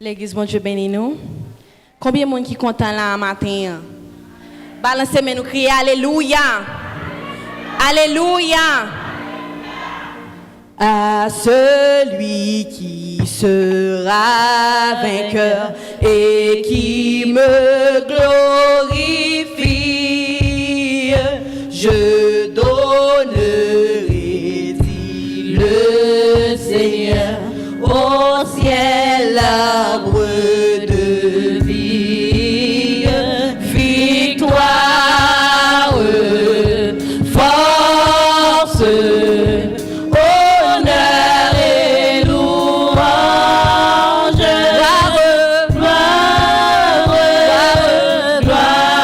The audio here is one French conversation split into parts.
L'église, bon Dieu bénis nous. Combien de monde qui est content là matin? Balancez mais nous crier Alléluia. Alléluia. À celui qui sera vainqueur et qui me glorifie, je donnerai, dit le Seigneur, au ciel l'arbre de vie, victoire, force, honneur et louange, gloire, gloire, gloire.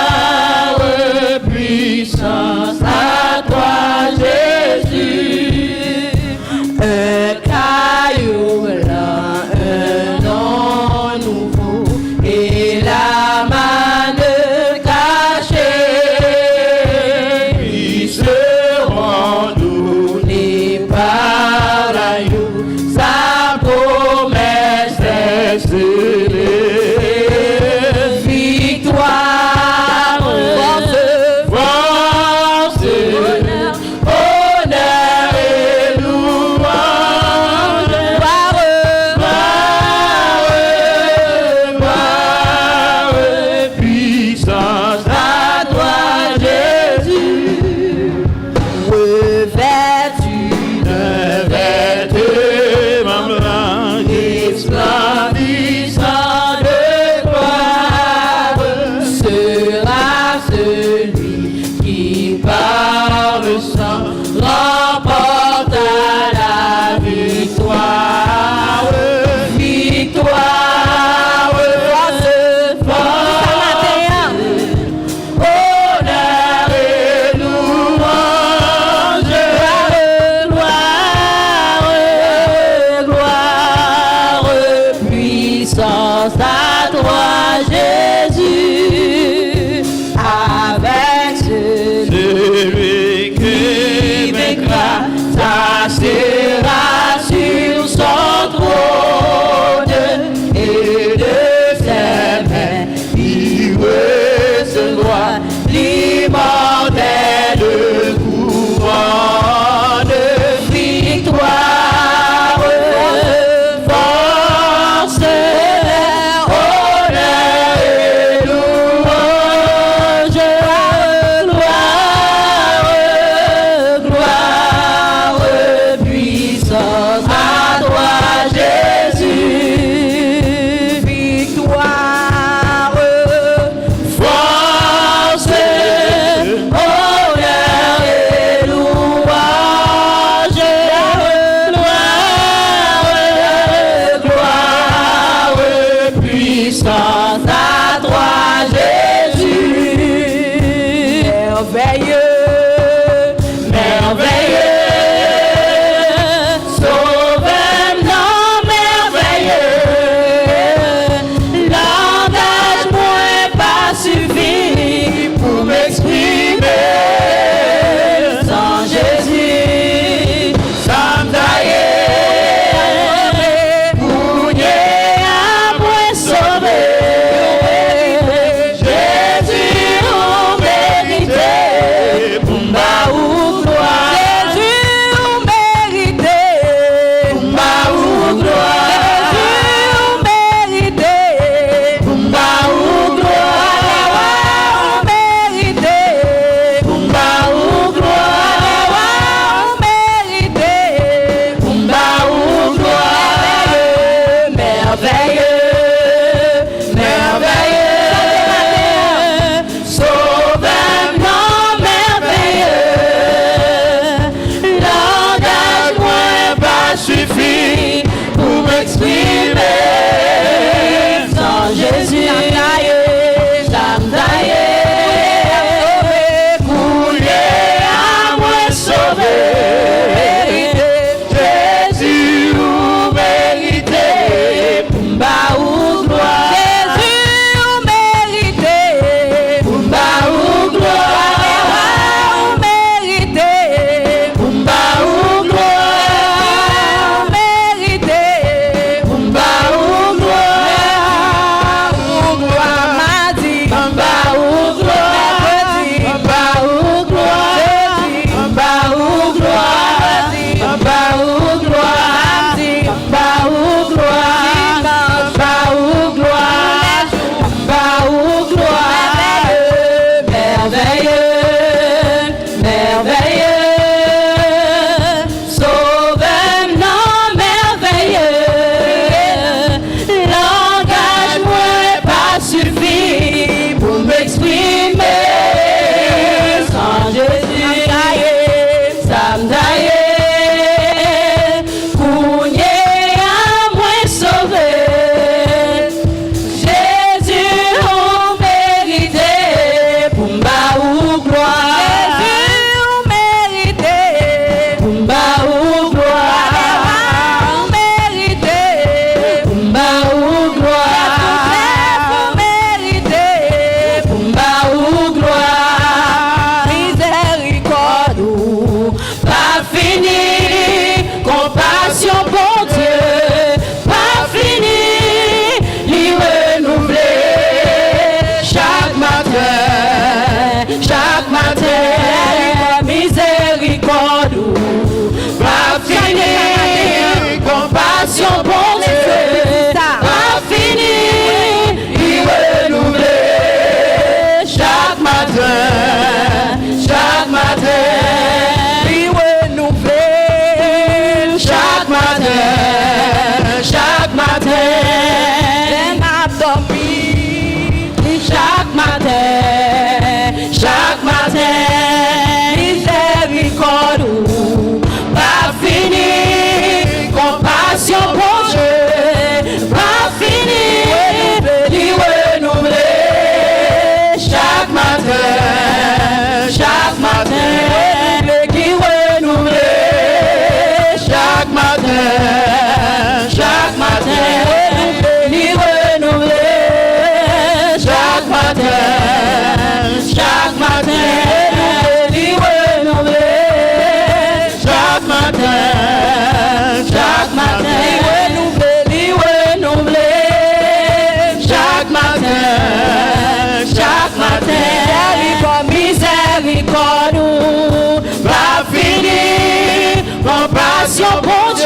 compassion, bon Dieu,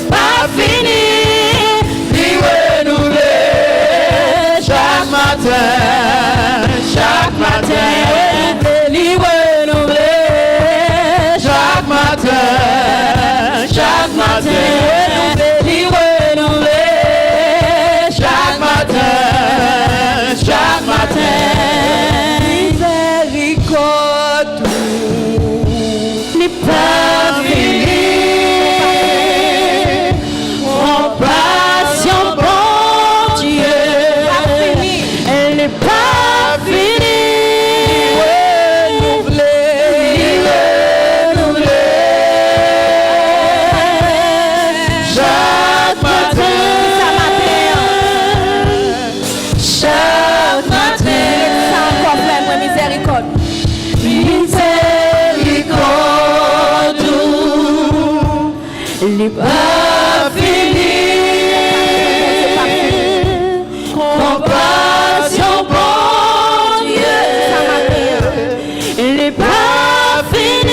pas fini. Lui renouveler chaque matin, chaque matin. Lui renouveler Chaque matin, chaque matin. Lui renouveler Chaque matin, chaque matin. Miséricorde, n'est pas fini. Compassion, bon Dieu, elle n'est pas finie. Chaque matin, chaque matin. Ça encore frère, moi, miséricorde. Miséricorde, Elle n'est pas compassion, bon Dieu. Elle n'est pas finie.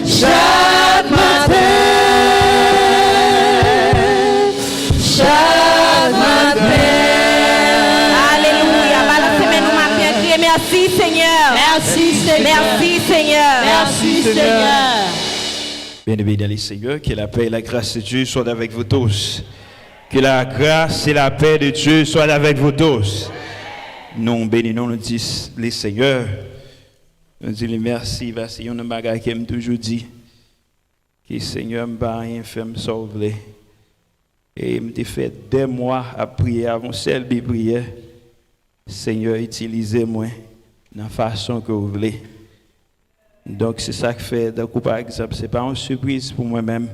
Chaque matin, chaque matin. Alléluia. Balancez-nous matin. Criez merci Seigneur. Merci Seigneur. Merci Seigneur. Merci Seigneur. Bien-aimés dans les Seigneurs, que la paix et la grâce de Dieu soient avec vous tous. Que la grâce et la paix de Dieu soient avec vous tous. Nous bénissons, nous disons les Seigneurs. Nous disons les merci, parce qu'il y a un bagage qui m'a toujours dit que le Seigneur m'a rien fait me sauver. Et il m'a fait des mois à prier avant celle de prière. Seigneur, utilisez-moi de la façon que vous voulez. Donc, c'est ça que fait, donc, par exemple, ce n'est pas une surprise pour moi-même,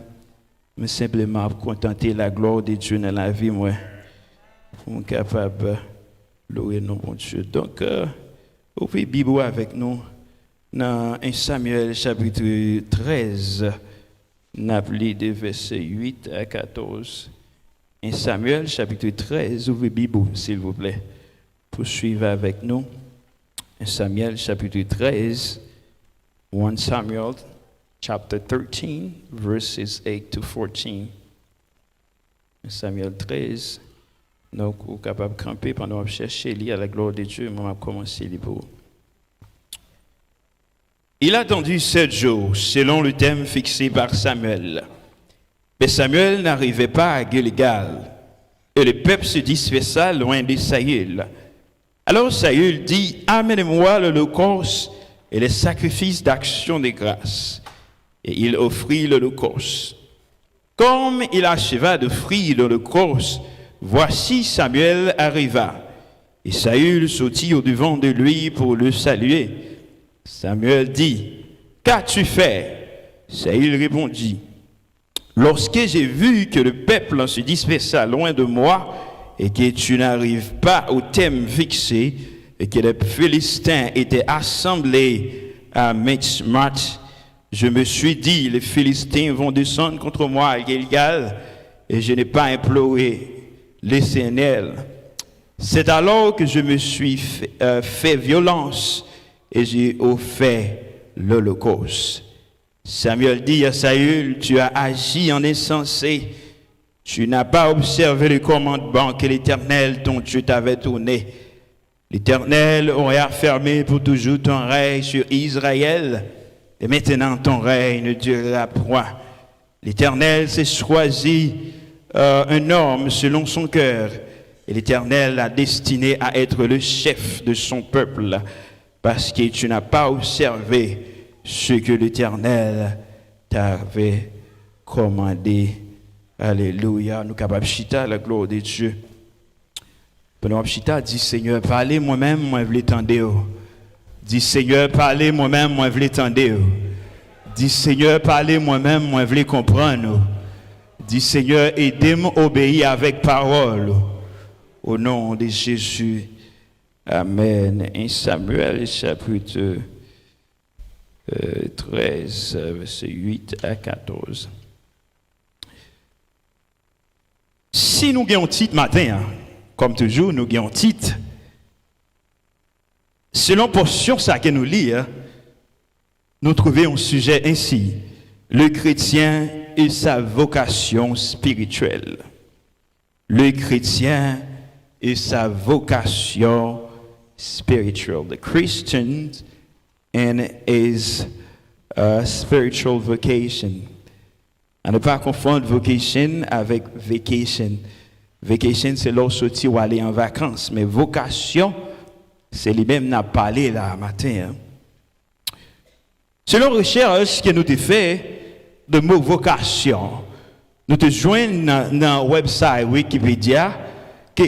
mais simplement pour contenter la gloire de Dieu dans la vie, moi, pour être capable de louer nos bons Dieu. Donc, ouvrez Bible avec nous dans 1 Samuel chapitre 13, nous appelons de versets 8 à 14. 1 Samuel chapitre 13, ouvrez Bible, s'il vous plaît. Poursuivez avec nous. 1 Samuel chapitre 13. 1 Samuel chapter 13, verses 8 to 14. Samuel 13. Donc, vous êtes capable de camper pendant que vous cherchez à la gloire de Dieu. Moi, je vais commencer pour vous. Il attendit 7 jours, selon le thème fixé par Samuel. Mais Samuel n'arrivait pas à Gilgal, et le peuple se dispersa loin de Saül. Alors Saül dit, amenez-moi l'holocauste et les sacrifices d'action de grâce. Et il offrit l'holocauste. Comme il acheva d'offrir l'holocauste, voici Samuel arriva. Et Saül sortit au-devant de lui pour le saluer. Samuel dit, qu'as-tu fait? Saül répondit, lorsque j'ai vu que le peuple se dispersa loin de moi et que tu n'arrives pas au thème fixé, et que les Philistins étaient assemblés à Michmash, je me suis dit, les Philistins vont descendre contre moi à Gilgal, et je n'ai pas imploré l'Éternel. C'est alors que je me suis fait violence, et j'ai offert l'holocauste. Samuel dit à Saül, tu as agi en insensé, tu n'as pas observé le commandement que l'Éternel, ton Dieu, t'avait donné. L'Éternel aurait affermé pour toujours ton règne sur Israël, et maintenant ton règne ne durera point. L'Éternel s'est choisi un homme selon son cœur, et l'Éternel l'a destiné à être le chef de son peuple, parce que tu n'as pas observé ce que l'Éternel t'avait commandé. Alléluia. Nous capables chita la gloire de Dieu. Pendant chita dit Seigneur, parlez moi-même, moi je veux t'entendre. Dit Seigneur, parlez moi-même, moi je veux t'entendre. Dit Seigneur, parlez moi-même, moi je veux comprendre. Dit Seigneur, aidez-moi à obéir avec parole. Au nom de Jésus. Amen. 1 Samuel chapitre 13, versets 8 à 14. Si nous avons un titre matin, comme toujours, nous avons un titre. selon portion ça que nous lisons, nous trouvons un sujet ainsi, le chrétien et sa vocation spirituelle. Le chrétien et sa vocation spirituelle. The Christian and his spiritual vocation. À ne pas confondre vocation avec vacation. Vacation, c'est lorsque ou aller en vacances. Mais vocation, c'est lui-même n'a parlé là matin. Hein. Selon recherche que nous avons fait de mot vocation, nous te joignons dans le website Wikipédia que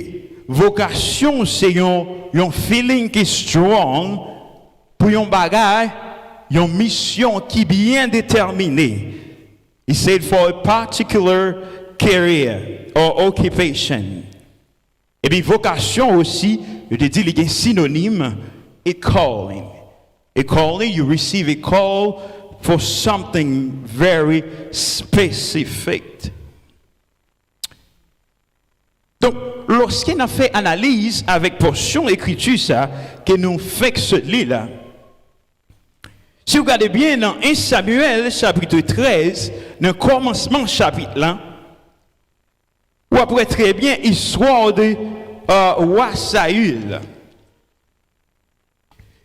vocation, c'est un feeling qui est strong pour un bagage, une mission qui est bien déterminée. He said for a particular career or occupation. Et bien, vocation aussi, je te dis, il y a un synonyme, a calling. A calling, you receive a call for something very specific. Donc, lorsqu'on a fait analyse avec portion écriture, ça, que nous faisons ce livre-là, si vous regardez bien dans 1 Samuel, chapitre 13, dans le commencement chapitre là, ou après très bien, histoire de roi Saül.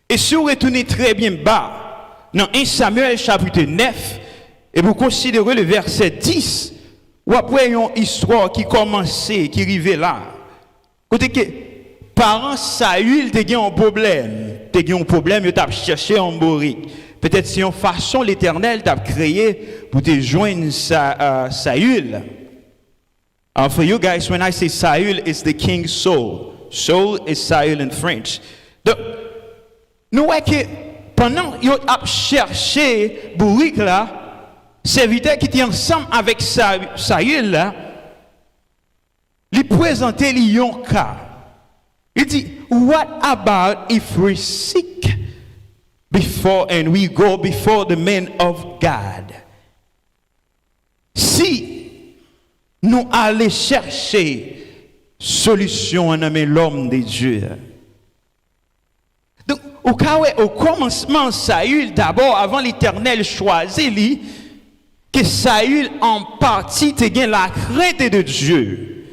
Et si vous retournez très bien bas, dans 1 Samuel, chapitre 9, et vous considérez le verset 10, ou après une histoire qui commençait, qui arrivait là, côté que parents Saül te gen un problème, il t'a cherché un bourrique. Peut-être c'est une façon l'Éternel t'a créé pour te joindre Saül. For you guys, when I say Saül, it's the king Saul. Saul is Saül in French. Donc, nous voyons que pendant qu'il a cherché bourrique là, serviteur qui était ensemble avec Saül là, lui présentait un cas. Il dit, what about if we seek before and we go before the men of God? Si nous allons chercher solution en l'homme de Dieu. Donc, au commencement, Saül, d'abord, avant l'Éternel choisit lui, que Saül en partie te gagne la crainte de Dieu.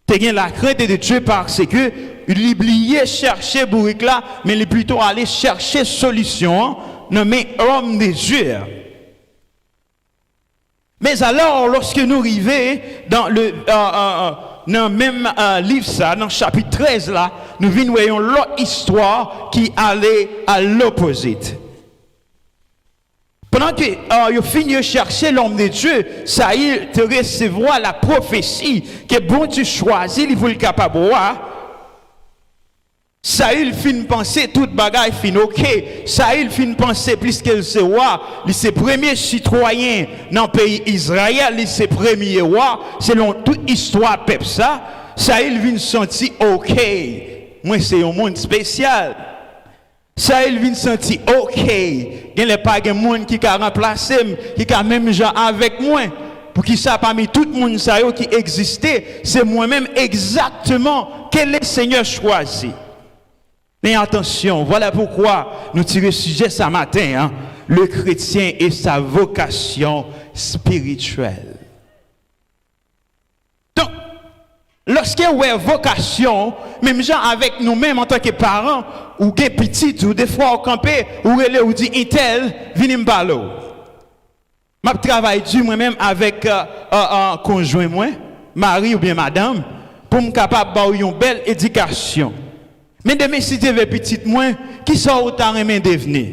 Te gagne la crainte de Dieu parce que il oubliait chercher bourrique là, mais il est plutôt allé chercher solution nommé homme de Dieu. Mais alors, lorsque nous arrivons dans le même livre, ça, dans le chapitre 13, là, nous voyons l'autre histoire qui allait à l'opposite. Pendant que il finit de chercher l'homme de Dieu, ça y est, te recevoir la prophétie que bon tu choisis, il faut le capable de voir. Saül fin penser toute bagaille fin OK. Saül fin penser plus que c'est roi, il c'est premier citoyen dans le pays Israël, il c'est premier roi selon toute histoire peuple ça. Saül vient sentir OK. Moi c'est un monde spécial. Saül vient sentir OK. Il n'y a pas de monde qui a remplacé, qui a même gens avec moi. Pour qui ça parmi tout le monde ça qui existait, c'est moi-même exactement que le Seigneur choisit. Mais attention, voilà pourquoi nous tirons le sujet ce matin, hein, le chrétien et sa vocation spirituelle. Donc, lorsqu'on a une vocation, même gens avec nous-mêmes en tant que parents, ou que petits, ou des fois au campé, ou dit Intel, venez me parler. Je travaille moi-même avec un conjoint, mari ou bien madame, pour me capable d'avoir une belle éducation. Mais demain, si tu veux petit moi, qui sont autant aimé devenir?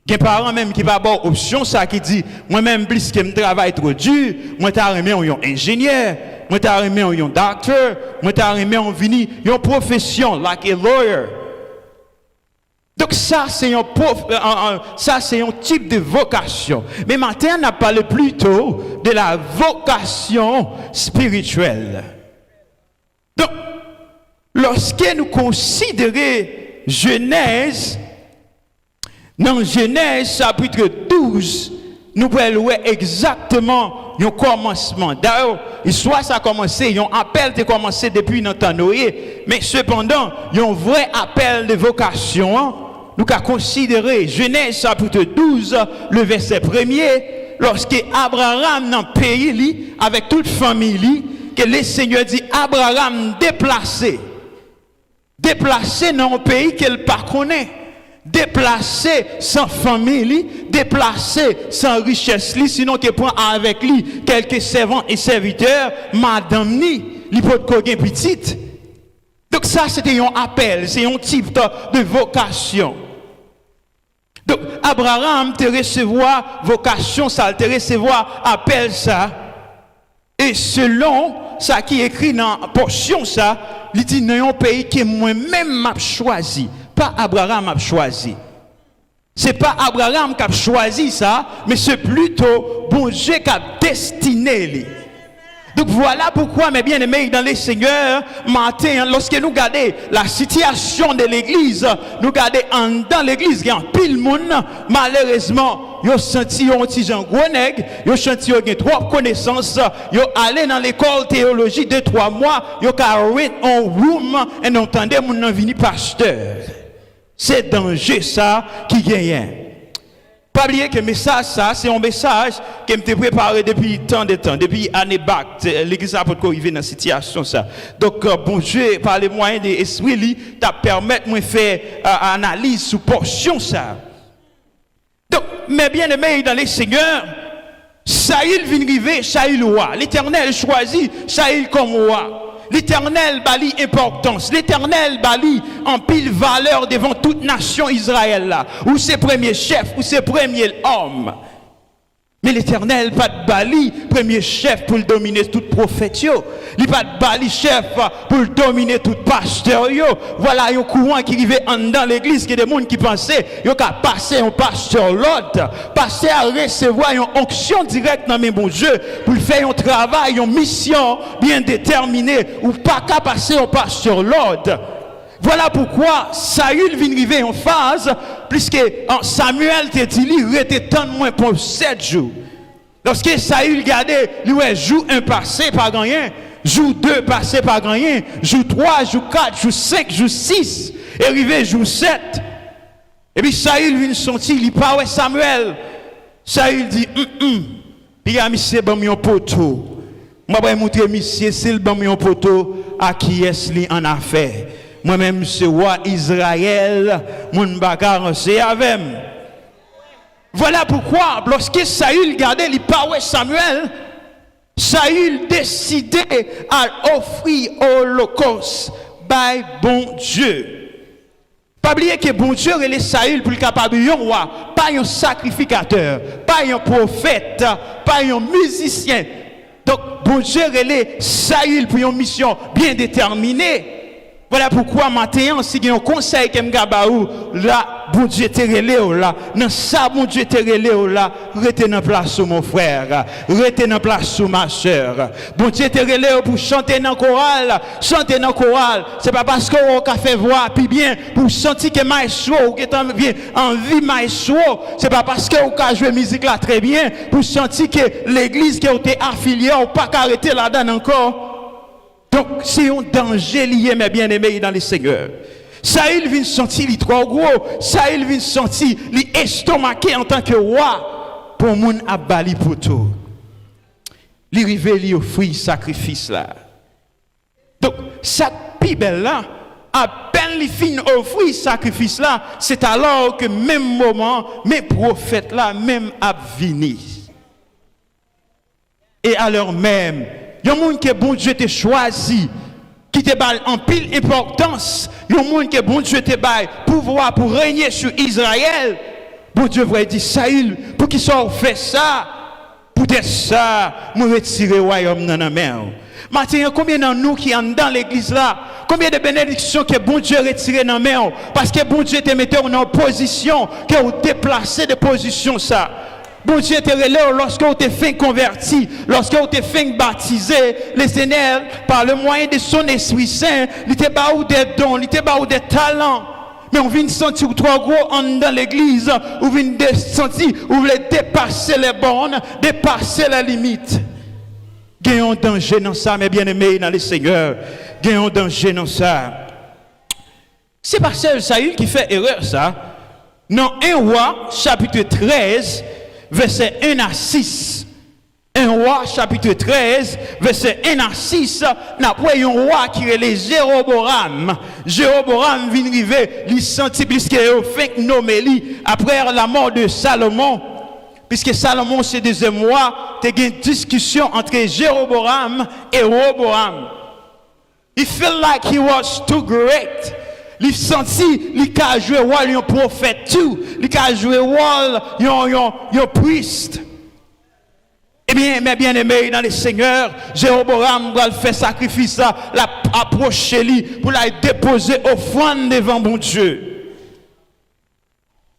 Il y a des parents même qui va avoir option, ça qui dit, moi-même, plus que je travaille trop dur, moi, t'as aimé un ingénieur, moi, t'as aimé un docteur, moi, t'as aimé un vini, une profession, like a lawyer. Donc, ça, c'est un type de vocation. Mais maintenant, on a parlé plutôt de la vocation spirituelle. Donc, lorsque nous considérons Genèse, dans Genèse chapitre 12, nous voyons exactement un commencement. D'ailleurs, l'histoire ça a commencé, un appel a commencé depuis notre Noé, mais cependant, un vrai appel de vocation, hein, nous avons considéré Genèse chapitre 12, le verset 1er, lorsque Abraham dans le pays, avec toute famille, que le Seigneur dit Abraham déplacé dans un pays qu'elle ne connaît pas. Déplacé sans famille, déplacé sans richesse, sinon qu'il prend avec lui quelques servants et serviteurs, madame ni, il peut être petite. Donc ça c'était un appel, c'est un type de vocation. Donc Abraham te recevoir vocation ça, te recevoir appel ça. Et selon ça qui est écrit dans la portion ça, il dit dans un pays que moi-même m'a choisi. Pas Abraham a choisi. C'est pas Abraham qui a choisi ça, mais c'est plutôt bon Dieu qui a destiné lui. Donc voilà pourquoi, mes bien-aimés dans les seigneurs, matin, lorsque nous regardons la situation de l'église, nous regardons dans l'église, il y a un pile monde, malheureusement, ils ont senti un petit Jean Grenègue, ils ont senti qu'ils ont trop connaissances, ils ont allé dans l'école théologie 2-3 mois, ils ont carré un room, et nous entendons mon vini pasteur. C'est danger ça qui gagne. Pas oublier que le message ça, c'est un message que je préparé depuis tant de temps, depuis année bac, l'église a pas arrivé dans cette situation ça. Donc bon Dieu par les moyens de l'esprit lui t'a permettre moi faire analyse sous portion ça. Donc mes bien-aimés dans les seigneurs, Saül vient arriver, Saül roi. L'Éternel choisit Saül comme roi. L'Éternel bali importance, l'Éternel bali en pile valeur devant toute nation Israël là, ou ses premiers chefs, ou ses premiers hommes. Mais l'Éternel pas de bali premier chef pour le dominer tout prophète yo. Il pas de bali chef pour le dominer tout pasteur yo. Voilà un courant qui arrivait dans l'église qui des gens qui pensaient yo qu'à passer un pasteur l'autre, passer à recevoir une onction directe dans mes bon Dieu pour faire un travail, une mission bien déterminée ou pas qu'à passer un pasteur l'autre. Voilà pourquoi Saül vient arriver en phase, puisque Samuel te dit, il était tant moins pour 7 jours. Lorsque Saül regardait, lui, jour 1 passé par rien, jour 2 passé par rien, jour 3, jour 4, jour 5, jour 6, et arrivé jour 7. Et puis Saül vient sentir, il parle Samuel. Saül dit, puis il a mis ses bons mon poteau. Moi, je vais montrer monsieur, c'est le bon mon poteau à qui est-ce li en affaire. Moi-même, c'est roi Israël, mon bagarre, c'est avec. Voilà pourquoi, lorsque Saül regardait, il parlait Samuel, Saül décidait à offrir holocauste by bon Dieu. Pas oublier que bon Dieu est Saül pour le capable de roi, pas un sacrificateur, pas un prophète, pas un musicien. Donc, bon Dieu est Saül pour une mission bien déterminée. Voilà pourquoi maintenant, si il y a un conseil que je là, bon Dieu te relève là, dans ça, bon Dieu te relève là, restez dans place sur mon frère, restez dans place sur ma soeur. Bon Dieu te relève pour chanter dans le choral, chanter dans le choral. C'est pas parce qu'on a fait voix, puis bien, pour sentir que maestro, ou que t'en viens envie maestro, c'est pas parce qu'on a joué musique là très bien, pour sentir que l'église qui a été affiliée, ou pas arrêter là-dedans encore. Donc, c'est un danger lié, mes bien-aimés, dans les seigneurs. Saül vient sentir, il est trop gros. Saül vient sentir, il est estomaqué en tant que roi. Pour mon abali pour tout. Il arrive, il offre sacrifice là. Donc, cette Bible là, à peine il finit offrir sacrifice là, c'est alors que même moment, mes prophètes là, même à venir. Et alors même, il y a un monde que bon Dieu t'a choisi, qui te balle en pile importance. Il y a un monde que bon Dieu te balle pouvoir pour régner sur Israël. Bon Dieu va dire, Saül, pour qu'il soit fait ça, peut-être ça, nous retirer le royaume dans la main. Maintenant, combien de nous qui sommes dans l'église là, combien de bénédictions que bon Dieu retiré dans la main, parce que bon Dieu te mettait en position, que vous déplacez de position ça. Bon Dieu te relève lorsque vous te fait converti, lorsque vous te fait baptiser, le Seigneur, par le moyen de son Esprit Saint, il te bat des dons, il te bat des talents. Mais on vient sentir trop gros dans l'église, on vient sentir, on veut dépasser les bornes, dépasser la limite. Il y a un danger dans ça, mes bien-aimés dans le Seigneur. Il y a un danger dans ça. C'est pas seul Saül qui fait erreur, ça. Dans 1 Roi, chapitre 13, verset 1 à 6. 1 Roi, chapitre 13, verset 1 à 6. Nous avons un roi qui est le Jéroboam. Jéroboam vient arriver, il sentit puisque il fait nommer lui après la mort de Salomon. Puisque Salomon, c'est deuxième roi, il y a une discussion entre Jéroboam et Roboam. He felt like he was too great. Il sentit, il a joué rôle un prophète tout. Il a joué rôle un priest. Eh bien, mes bien-aimés dans le Seigneur, Jéroboam va faire sacrifice, l'a approcher lui pour la déposer offrande devant mon Dieu.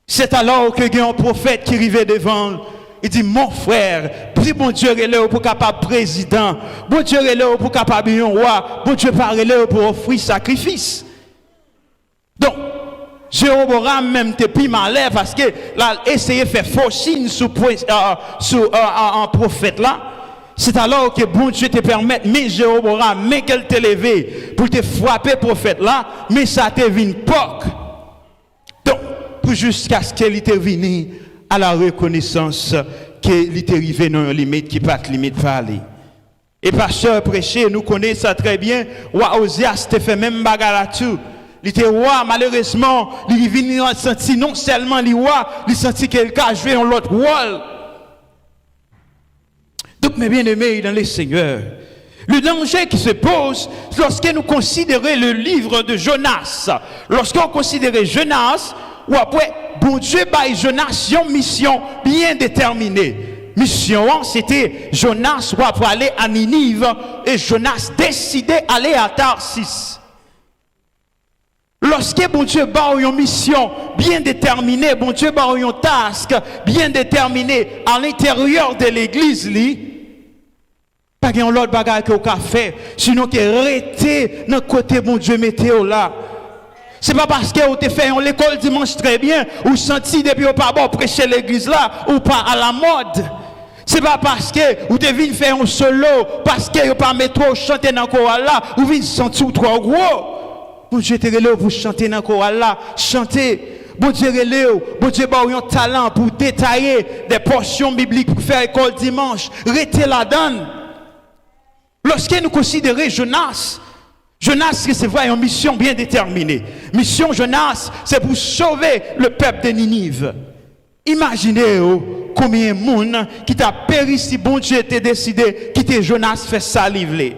C'est alors que il y a un prophète qui arrivait devant. Il dit, mon frère, prie mon Dieu est là pour capable président. Bon Dieu est là pour capable un roi. Bon Dieu est là pour offrir sacrifice. Donc, Jéroboam même te plus malin parce que là, essayé de faire forcing sur un prophète là. C'est alors que bon Dieu te permet, mais Jéroboam, mais qu'elle te levé pour te frapper prophète là, mais ça te vient pas. Donc, pour jusqu'à ce qu'elle te vienne à la reconnaissance qu'il était arrivé dans une limite qui pas de limite parler. Et pasteur prêché, nous connaissons ça très bien. Roi Osias te fait même bagarre là tout. Il était roi, malheureusement, il vient sentir non seulement le roi, il sentit quelqu'un a joué un autre rôle. Donc, mes bien-aimés dans les seigneurs, le danger qui se pose lorsque nous considérons le livre de Jonas, lorsqu'on considère Jonas, ou après, bon Dieu, Jonas, une mission bien déterminée. Mission, c'était Jonas pour aller à Ninive et Jonas décidait d'aller à Tarsis. Lorsque bon Dieu a une mission bien déterminée, bon Dieu a une task bien déterminée à l'intérieur de l'église, pas qu'il y a l'autre bagage qu'on a fait, sinon qu'il arrêté dans le côté bon Dieu météo là. C'est pas parce que vous avez fait l'école dimanche très bien, ou senti depuis au pas bon prêcher l'église là, ou pas à la mode. C'est pas parce que vous avez venu faire un solo, parce que vous pas mettre trop chanter dans le chorale là, ou venez sentir trop gros. Bon Dieu te relève pour chanter dans le chorale là, chanter. Bon Dieu relève, bon Dieu a un talent pour détailler des portions bibliques pour faire l'école dimanche. Restez là-dedans. Lorsque nous considérons Jonas, c'est vrai, une mission bien déterminée. Mission Jonas, c'est pour sauver le peuple de Ninive. Imaginez combien de monde qui t'a péri si bon Dieu t'a décidé quitter Jonas fait saliver.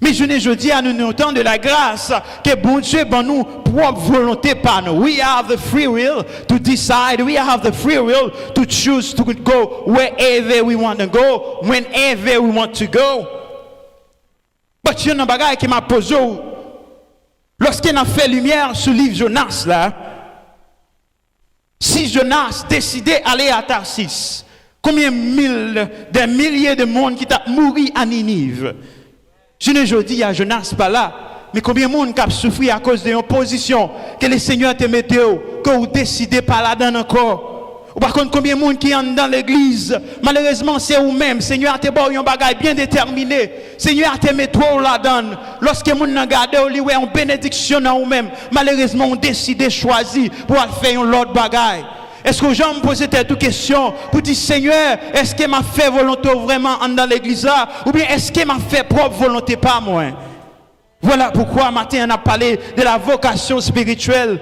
Mais je dis à nous autant de la grâce que bon Dieu ben nous propre volonté par nous. We have the free will to decide. We have the free will to choose to go wherever we want to go, whenever we want to go. Mais il y a un bagage qui m'a posé. Lorsqu'il a fait lumière sur le livre Jonas là, si Jonas décidait d'aller à Tarsis, combien des milliers de monde qui t'a mouru à Ninive? Je ne dis à Jonas pas là, mais combien de monde qui a souffert à cause de l'opposition que le Seigneur te mette, que vous décidez pas là-dedans encore. Ou par contre, combien de monde qui est dans l'église, malheureusement, c'est vous-même. Seigneur te donné un bagage bien déterminé. Seigneur te met trop là-dedans. Lorsque vous n'en gardez, vous avez une bénédiction dans vous-même. Malheureusement, on décide de choisir pour faire un autre bagage. Est-ce que gens me posent cette question pour dire, Seigneur, est-ce que m'a fait volonté vraiment dans l'église là? Ou bien est-ce que m'a fait propre volonté pas moi? Voilà pourquoi matin on a parlé de la vocation spirituelle.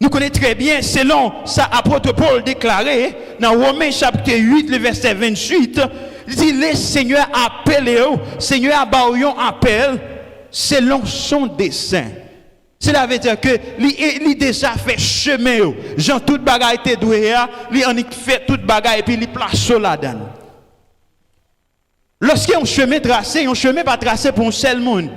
Nous connaissons très bien, selon ça, apôtre Paul déclaré dans Romains chapitre 8, le verset 28, il dit, le Seigneur appelle, Seigneur a appel selon son dessein. Cela veut dire que il déjà fait chemin. Jean tout bagaille était doué, il en fait tout bagaille et puis il place là-dedans. Lorsqu'il y a un chemin tracé, un chemin pas tracé pour un seul monde.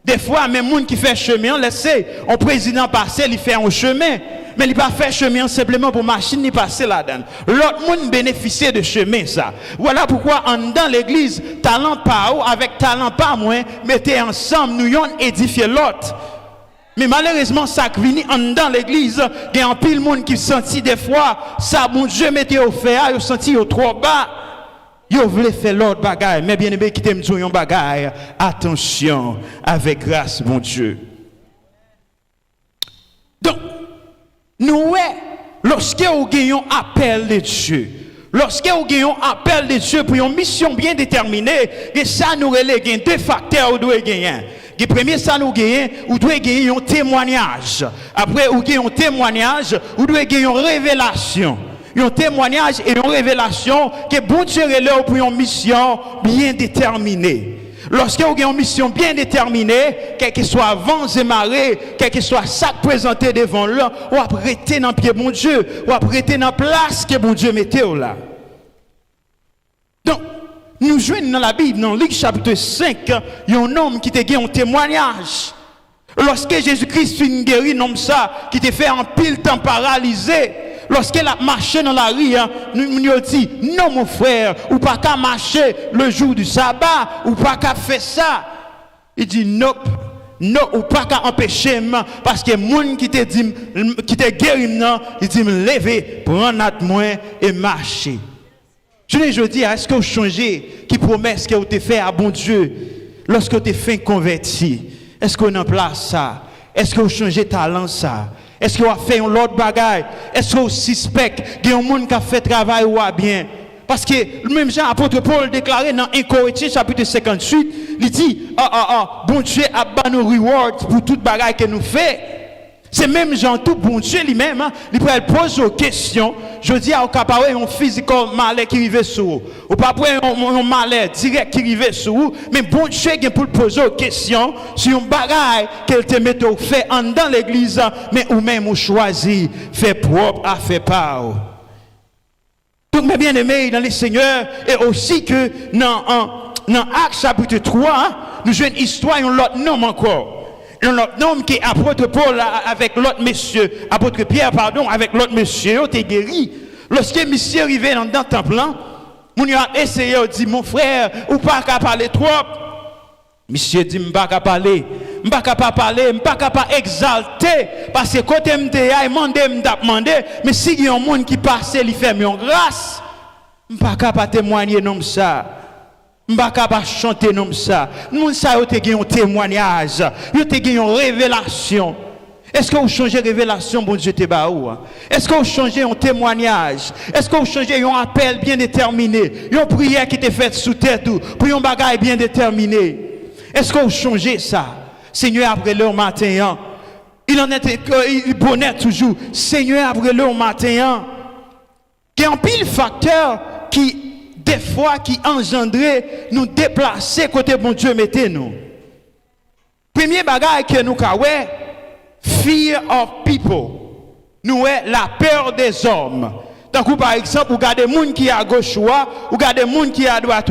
Des fois, même monde qui fait chemin, on laisse un président passer, il fait un chemin, mais il pas fait chemin simplement pour machine ni passer là-dedans. L'autre monde bénéficie de chemin ça. Voilà pourquoi dans l'église, talent pas ou avec talent pas moins, mettez ensemble, nous yon édifier l'autre. Mais malheureusement, ça qui vient dans l'église, il y a un pile monde qui sentit des fois, ça, mon Dieu, mettez au fer, il sentit au trop bas. Yo voulez faire l'autre bagaille, mais bien aimé qui t'aime dire yon bagaille, attention avec grâce mon Dieu. Donc nous lorsque vous avez un appel de Dieu, lorsque vous avez un appel de Dieu pour une mission bien déterminée, et ça nous relève deux facteurs vous devez gagner. Le premier ça nous gagne, vous devez gagner un témoignage. Après vous gagnez un témoignage, vous devez gagner une révélation. Un témoignage et une révélation que bon Dieu relève pour une mission bien déterminée. Lorsque vous avez une mission bien déterminée, quel que soit vents et marées, quel que soit ça présenté devant là, ou prêter dans pied mon Dieu, ou prêter dans place que bon Dieu mettait là. Donc, nous jouons dans la Bible, dans Luc chapitre 5, il y a un homme qui te donne un témoignage. Lorsque Jésus-Christ finit guéri, un homme ça, qui te fait un pile temps paralysé. Lorsqu'elle a marché dans la rue, nous avons dit, non mon frère, ou pas qu'à marcher le jour du sabbat, ou pas qu'à faire ça. Il dit, non, non, ou pas qu'à empêcher, parce que les gens qui te dit, qui te guéri, il dit, me lever, prendre notre main et marcher. Je dis, est-ce que vous changez, qui promesse que vous te fait à bon Dieu, lorsque vous te fait converti? Est-ce qu'on en place ça? Est-ce que vous changez talent ça? Est-ce que vous avez fait un autre bagaille? Est-ce que vous suspectez qu'il y a un monde qui a fait travail ou bien? Parce que le même Jean, apôtre Paul déclaré dans 1 Corinthiens chapitre 58, il dit, bon Dieu a ban nos rewards pour toute bagaille que nous fait. C'est même Jean, tout bon Dieu lui-même, il peut poser aux questions. Je dis à capable un physical malheur qui arrive sur vous. Ou pas un malheur direct qui arrive sur vous, mais bon Dieu qui pour poser aux questions sur un bagaille qu'elle te met au fait en dans l'église, mais ou même ou choisi, fait propre à faire part. Donc mes bien-aimés dans les Seigneurs, et aussi que dans Actes chapitre 3, nous jouons une histoire, un autre nom encore. Un autre nom qui est apôtre Paul avec l'autre monsieur, apôtre Pierre, pardon, avec l'autre monsieur, il est guéri. Lorsque monsieur est arrivé dans le temple, on a essayé de dire, mon frère, ou pas qu'à parler trop. Monsieur dit, je ne pas qu'à parler, je ne pas qu'à parler, je ne pas qu'à exalter, parce que quand je me demandé, mais si il y a un monde qui passe, il fait une grâce, je ne pas qu'à témoigner non ça. Je ne peux pas chanter comme ça. Nous savons que vous avez un témoignage, vous avez une révélation. Est-ce que vous changez révélation, bon Dieu, est-ce que vous changez un témoignage? Est-ce que vous changez un appel bien déterminé? Une prière qui est faite sous tête pour un bagage bien déterminé? Est-ce que vous changez ça? Seigneur, après le matin, il en est il bonnet toujours. Seigneur, après le matin, il y a un pile facteur qui des fois qui engendrait nous déplacer côté bon Dieu mettez nous. Premier bagage que nous avons, fear of people. Nous avons la peur des hommes. Tant que par exemple, vous regardez des gens qui sont à gauche ou regardez des gens qui sont à droite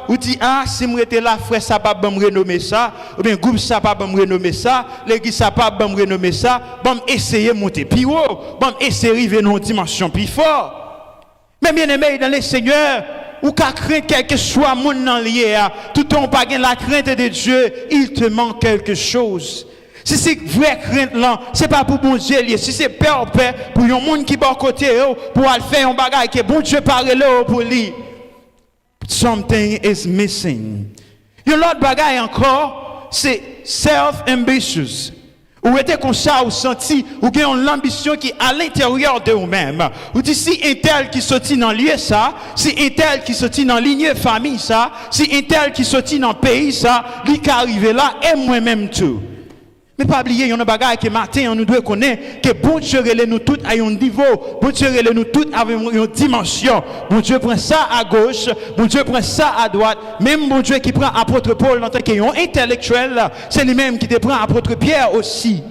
ou dit ah si moi j'étais là frère ça pas me renommer ça ou bien groupe ça pas me renommer ça, l'église ça pas me renommer ça, bon essayer monter plus haut, bon essayer arriver dans une dimension plus fort. Mais bien aimé dans les seigneurs, ou qu'à craindre quelque soit mon dans lié, tout en pas la crainte de Dieu, il te manque quelque chose. Si c'est vraie crainte là, c'est pas pour bon Dieu lié. Si c'est peur pour un monde qui va côté pour aller faire un bagage que bon Dieu parle là pour lui. Something is missing. Un autre bagage encore, c'est self-ambitious. Ou était comme ça, ou senti, ou avez l'ambition qui est à l'intérieur de vous-même. Ou dit si un tel qui sortit dans lieu ça, si un tel qui sortit dans lignée famille ça, si un tel qui sortit dans pays ça, lui qui arrive là, et moi-même tout. Mais pas oublier, il y a un bagage que matin, on nous doit connaître que bon Dieu relève nous tous à un niveau, bon Dieu relève nous tous avec une dimension. Bon Dieu prend ça à gauche, bon Dieu prend ça à droite. Même bon Dieu qui prend apôtre Paul en tant qu'un intellectuel, c'est lui-même qui te prend apôtre Pierre aussi.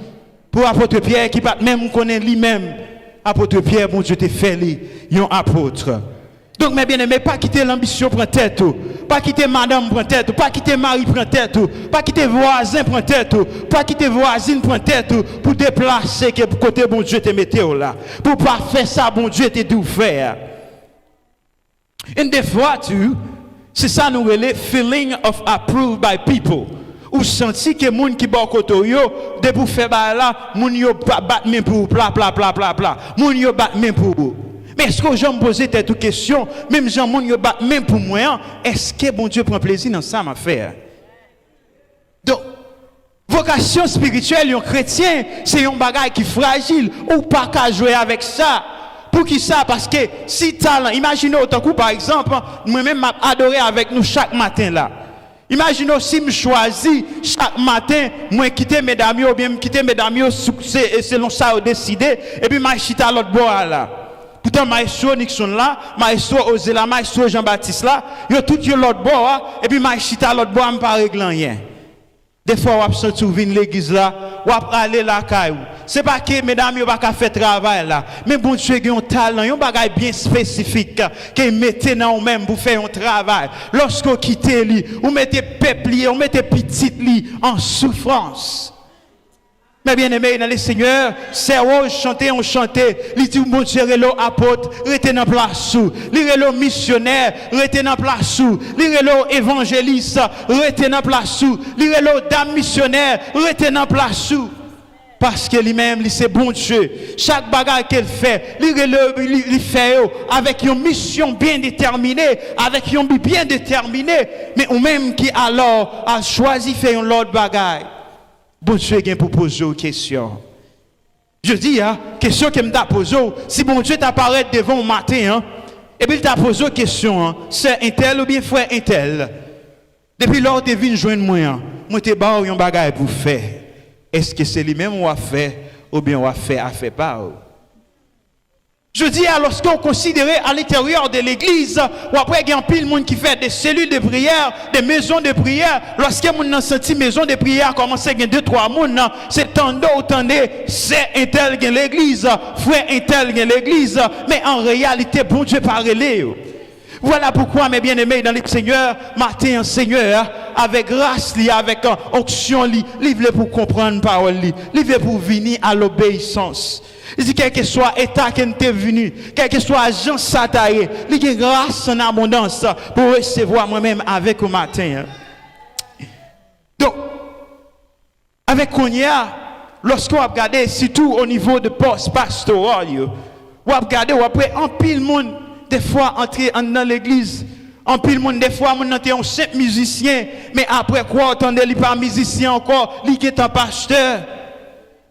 Pour apôtre Pierre qui pas même connaît lui-même. Apôtre Pierre, bon Dieu te fait lui, un apôtre. Donc, mes bien-aimés, pas quitter l'ambition prend tête, pas quitter madame prend tête, pas quitter mari prend tête, pas quitter voisin prend tête, pas quitter voisine prend tête, pour déplacer que côté bon Dieu te mette là. Pour pas faire ça, bon Dieu te dit faire. Et des fois, c'est ça nous relève feeling of approved by people. Ou senti que moun qui ba côté yo, de pour faire là, moun yo bat main pour pla pla pla pla pla. Moun yo bat main pour. Mais est-ce que je me pose cette question, même gens monde bat même pour moi, est-ce que bon Dieu prend plaisir dans ça m'a fait? Donc vocation spirituelle un chrétien, c'est un bagage qui est fragile ou pas qu'à jouer avec ça. Pour qui ça? Parce que si talent, imaginez autant que par exemple, moi-même m'a adoré avec nous chaque matin là. Imaginez si je choisis chaque matin, moi quitter mes amis ou bien quitter mes amis selon ça au décidé et puis moi chita à l'autre bord là. Pourtant maestro Nixon là, maestro Ozela, maestro Jean-Baptiste là, yo tout yo l'autre bord et puis moi chita à l'autre bord me pas régler rien. Des fois, on sent venir l'église là, on aller là caillou. C'est pas que mesdames yo pas faire travail là, mais bon Dieu a un talent, un bagage bien spécifique que mettez dans vous même pour faire un travail. Lorsqu'on quitte lui, on mettez peuple li, on mettez petit li en souffrance. Mais bien aimé dans le Seigneur, c'est on chanter, il dit mon Dieu relo apôtre, rete dans place sous, li relo missionnaire, rete dans place sous, li relo évangéliste, rete dans place sous, li relo dame missionnaire, rete dans place sous. Parce que lui-même, c'est bon Dieu. Chaque bagarre qu'elle fait, il fait avec une mission bien déterminée, avec une but bien déterminée, mais ou même qui alors a choisi de faire une autre bagarre. Bon Dieu vient pour poser une question. Je dis, question que me t'a posée, si bon Dieu t'apparaît devant au matin, et puis il t'a posé une question, c'est un tel ou bien frère un tel. Depuis lors, tu viens joindre moi te ba un bagage pour faire. Est-ce que c'est lui-même ou a fait, ou bien ou a fait pas? Je dis, lorsqu'on considère à l'intérieur de l'église, ou après il y a un pile monde qui fait des cellules de prière, des maisons de prière, lorsqu'il y a un senti maison de prière, commence à gagner 2-3 personnes, c'est tendance ou tendez, c'est un tel qui l'église, frère un tel qui l'église, mais en réalité, bon Dieu parle. Voilà pourquoi, mes bien-aimés dans le Seigneur, matin, Seigneur, avec grâce, avec onction, il veut pour comprendre la parole, il veut pour venir à l'obéissance. Il dit, quel que soit l'état qui est venu, quel que soit agence satané, il a grâce en abondance pour recevoir moi-même avec au matin. Donc, avec Konya, lorsqu'on regarde, surtout au niveau de poste pastoral, on regarde, après, en pile monde, des fois, entrer dans l'église, en pile monde, des fois, on est un simple musicien, mais après quoi, attendez, il n'est pas musicien encore, il est un pasteur.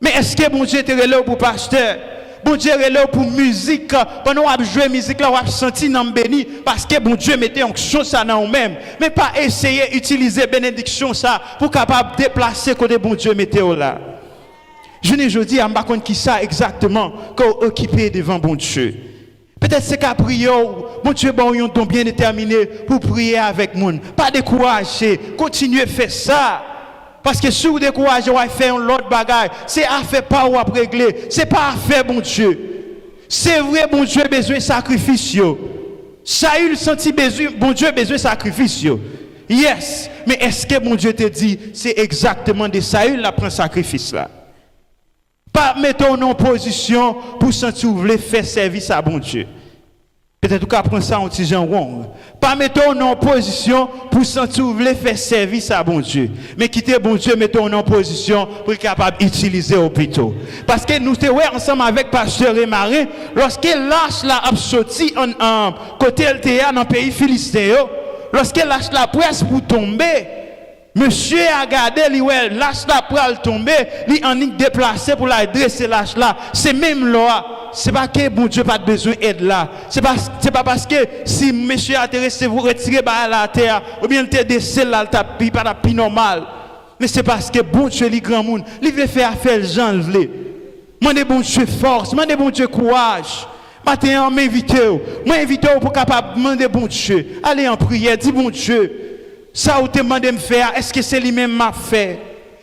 Mais est-ce que bon Dieu est là pour pasteur? Bon Dieu est là pour musique. Pendant qu'on joue musique, là, on a senti dans béni parce que bon Dieu mettait en chose ça dans nous-mêmes. Mais pas essayer d'utiliser bénédiction ça pour capable déplacer côté bon Dieu mettait là. Je ne dis pas, je ne sais qui ça exactement qu'on occupé devant bon Dieu. Peut-être c'est qu'à prier, bon Dieu, bon, un don bien déterminé pour prier avec nous. Pas décourager, continuez à faire ça. Parce que si vous découragez, vous allez faire un autre bagage. C'est à faire pas ou à régler. C'est pas à faire, bon Dieu. C'est vrai, bon Dieu, besoin de sacrifice. Saül senti besoin, bon Dieu, besoin de sacrifice. Yes. Mais est-ce que bon Dieu te dit, c'est exactement de Saül la prend sacrifice là? Pas mettons en position pour sentir vous voulez faire service à bon Dieu. Peut-être qu'on prend ça en petit Jean Wong. Pas mettons en position pour sentir vous voulez faire service à bon Dieu. Mais quitter bon Dieu, mettons en position pour être capable d'utiliser au plutôt. Parce que nous sommes ensemble avec Pasteur et Marie, lorsqu'il lâche la sorti en côté LTA dans le pays philistéen, lorsqu'il lâche la presse pour tomber, monsieur a gardé, lâche la pour tomber, il en est déplacé pour la dresser lâche là. C'est même là. C'est pas que bon Dieu pas besoin d'aide là. C'est pas parce que si monsieur a intéressé vous retirer la terre ou bien le descend là, le pas la normal. Mais c'est parce que bon Dieu li grand monde, il veut faire affaire Jean veut. Mandez bon Dieu force, mandez bon Dieu courage. Matin m'invite pour capable demander bon Dieu. Allez en prière, dis bon Dieu. Ça ou te demande de me faire, est-ce que c'est lui-même m'a fait?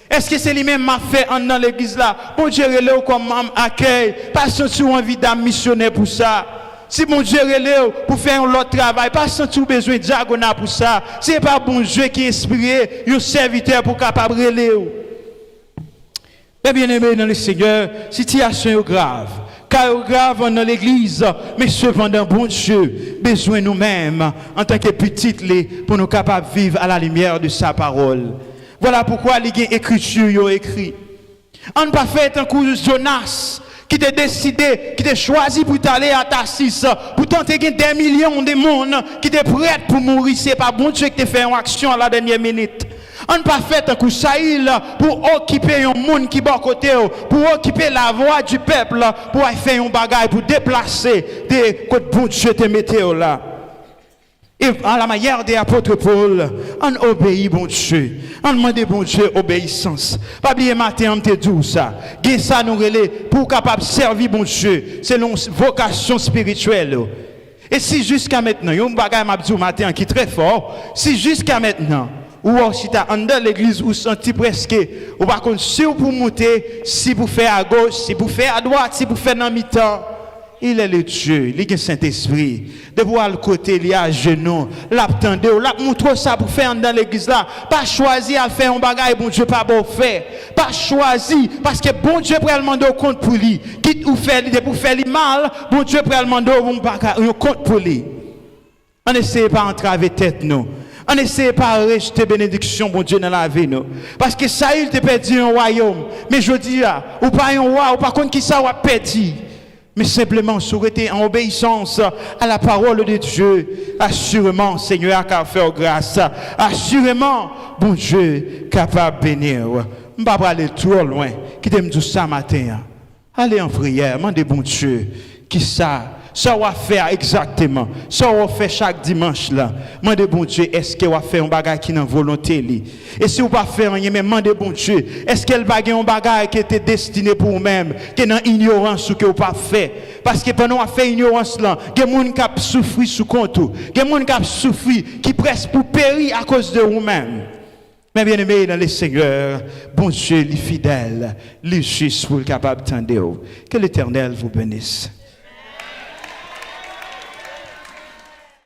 Est-ce que c'est lui-même m'a fait dans l'église là? Bon Dieu relève comme accueil, pas sentir envie d'un missionnaire pour ça. Si bon Dieu relève pour faire un autre travail, pas sentir besoin de diagonal pour ça. C'est pas bon Dieu qui inspire un serviteur pour capable relève. Mais bien aimé dans le Seigneur, situation est grave. Car grave dans l'église, mais cependant, bon Dieu, besoin nous-mêmes, en tant que petites, pour nous capables de vivre à la lumière de sa parole. Voilà pourquoi les écritures ont écrit. On ne pas fait un coup de Jonas, qui t'a décidé, qui t'a choisi pour t'aller à Tassis, pour tenter des millions de monde qui t'est prêt pour mourir, c'est pas bon Dieu qui t'a fait une action à la dernière minute. On pas fait un coup Saïl pour occuper un monde qui est côté, pour occuper la voix du peuple, pour faire un bagage, pour déplacer des côtés bon Dieu te mettez là. Et à la manière des apôtres Paul, on obéit bon Dieu. On demande bon Dieu obéissance. Pas oublier matin, on te dit ça. Gain ça nous relais pour capable servir bon Dieu selon vocation spirituelle. Et si jusqu'à maintenant, il y a un bagage m'a dit matin qui est très fort, si jusqu'à maintenant, ou si tu as dans l'église ou senti presque, ou par contre, si vous pour monter, si vous faites à gauche, si vous faites à droite, si vous faites dans mi-temps, il est le Dieu, il est le Saint-Esprit. De voir le côté, il y a à genoux, l'attendez, l'a montre ça pour faire dans l'église là. Pas choisir à faire un bagage, bon Dieu, pas bon faire. Pas choisir, parce que bon Dieu peut demander au compte pour lui. Quitte ou faire pour faire le mal, bon Dieu peut demander au compte pour lui. On essaie pas entraver tête nous. On essaie pas de rejeter bénédiction, bon Dieu, dans la vie, nous. Parce que ça, il te perdu un royaume. Mais je dis, ou pas un roi, ou pas contre qui ça, ou perdu. Mais simplement, souhaiter en obéissance à la parole de Dieu. Assurément, Seigneur, qu'à faire grâce. Assurément, bon Dieu, capable de bénir. Je ne vais pas aller trop loin. Qui t'aime tout ça matin. Allez en prière, demandez bon Dieu, qui ça va faire exactement. Ça va faire chaque dimanche là. Demandez bon Dieu, est-ce qu'il va faire un bagage qui est dans volonté li? Et si vous pas faire rien, mais demandez bon Dieu, est-ce qu'elle va faire un bagage qui était destiné pour vous-même, qui est dans ignorance ou que vous pas fait? Parce que pendant qu'on fait ignorance là, il y a des gens qui ont souffert sous compte, il y a des gens qui ont souffert, qui presque pour périr à cause de vous-même. Mais bien aimé dans le Seigneur, bon Dieu, les fidèles, les justes pour le capable d'entendre. Que l'Éternel vous bénisse.